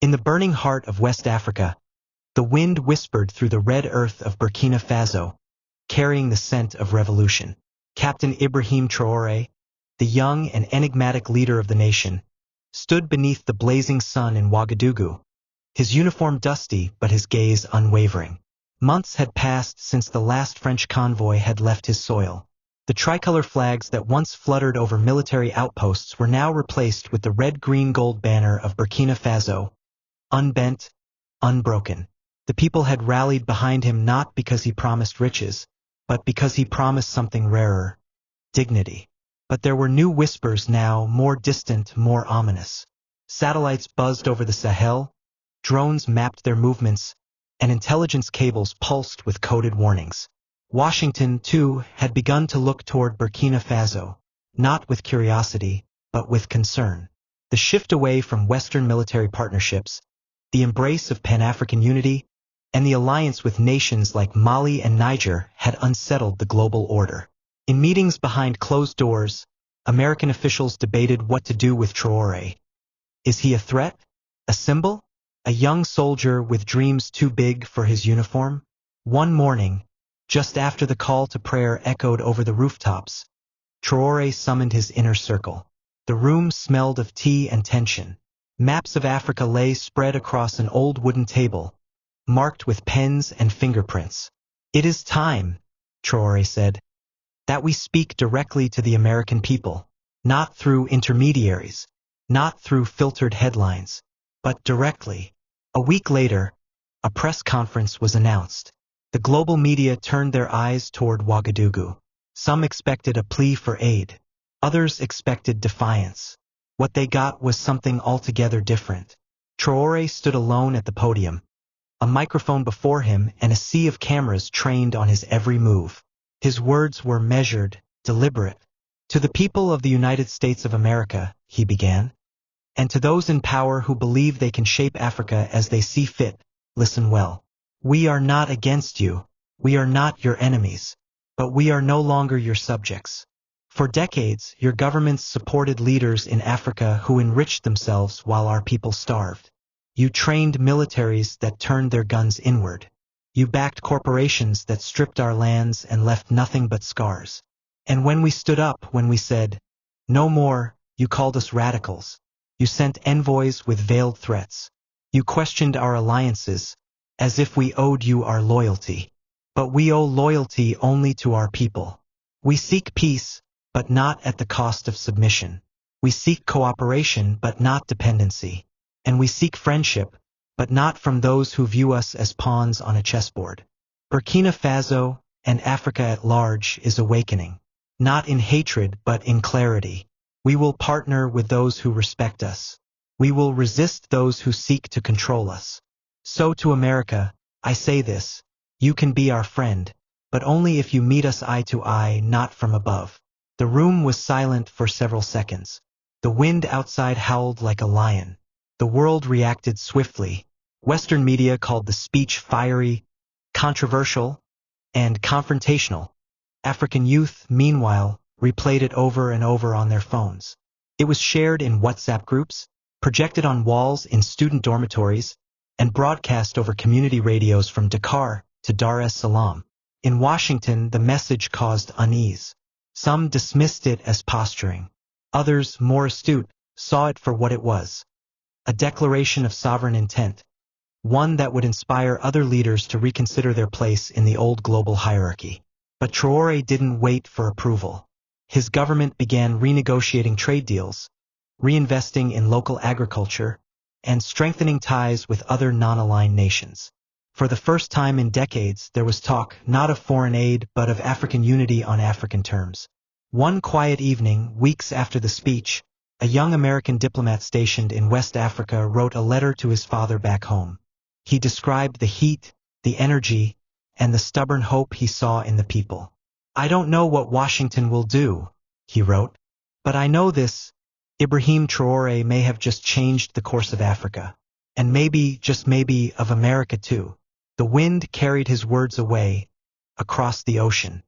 In the burning heart of West Africa, the wind whispered through the red earth of Burkina Faso, carrying the scent of revolution. Captain Ibrahim TRAORE, the young and enigmatic leader of the nation, stood beneath the blazing sun in Ouagadougou, his uniform dusty but his gaze unwavering. Months had passed since the last French convoy had left his soil. The tricolor flags that once fluttered over military outposts were now replaced with the red-green-gold banner of Burkina Faso, unbent, unbroken. The people had rallied behind him not because he promised riches, but because he promised something rarer, dignity. But there were new whispers now, more distant, more ominous. Satellites buzzed over the Sahel, drones mapped their movements, and intelligence cables pulsed with coded warnings. Washington, too, had begun to look toward Burkina Faso, not with curiosity, but with concern. The shift away from Western military partnerships, the embrace of Pan-African unity, and the alliance with nations like Mali and Niger had unsettled the global order. In meetings behind closed doors, American officials debated what to do with Traore. Is he a threat? A symbol? A young soldier with dreams too big for his uniform? One morning, just after the call to prayer echoed over the rooftops, Traore summoned his inner circle. The room smelled of tea and tension. Maps of Africa lay spread across an old wooden table, marked with pens and fingerprints. "It is time," Traore said, "that we speak directly to the American people, not through intermediaries, not through filtered headlines, but directly." A week later, a press conference was announced. The global media turned their eyes toward Ouagadougou. Some expected a plea for aid. Others expected defiance. What they got was something altogether different. Traore stood alone at the podium, a microphone before him and a sea of cameras trained on his every move. His words were measured, deliberate. "To the people of the United States of America," he began, "and to those in power who believe they can shape Africa as they see fit, listen well. We are not against you. We are not your enemies. But we are no longer your subjects. For decades, your governments supported leaders in Africa who enriched themselves while our people starved. You trained militaries that turned their guns inward. You backed corporations that stripped our lands and left nothing but scars. And when we stood up, when we said, 'No more,' you called us radicals. You sent envoys with veiled threats. You questioned our alliances, as if we owed you our loyalty. But we owe loyalty only to our people. We seek peace, but not at the cost of submission. We seek cooperation, but not dependency. And we seek friendship, but not from those who view us as pawns on a chessboard. Burkina Faso, and Africa at large, is awakening. Not in hatred, but in clarity. We will partner with those who respect us. We will resist those who seek to control us. So to America, I say this: you can be our friend, but only if you meet us eye to eye, not from above." The room was silent for several seconds. The wind outside howled like a lion. The world reacted swiftly. Western media called the speech fiery, controversial, and confrontational. African youth, meanwhile, replayed it over and over on their phones. It was shared in WhatsApp groups, projected on walls in student dormitories, and broadcast over community radios from Dakar to Dar es Salaam. In Washington, the message caused unease. Some dismissed it as posturing. Others, more astute, saw it for what it was: a declaration of sovereign intent, one that would inspire other leaders to reconsider their place in the old global hierarchy. But Traore didn't wait for approval. His government began renegotiating trade deals, reinvesting in local agriculture, and strengthening ties with other non-aligned nations. For the first time in decades, there was talk not of foreign aid but of African unity on African terms. One quiet evening, weeks after the speech, a young American diplomat stationed in West Africa wrote a letter to his father back home. He described the heat, the energy, and the stubborn hope he saw in the people. "I don't know what Washington will do," he wrote, "but I know this: Ibrahim Traore may have just changed the course of Africa, and maybe, just maybe, of America too." The wind carried his words away, across the ocean.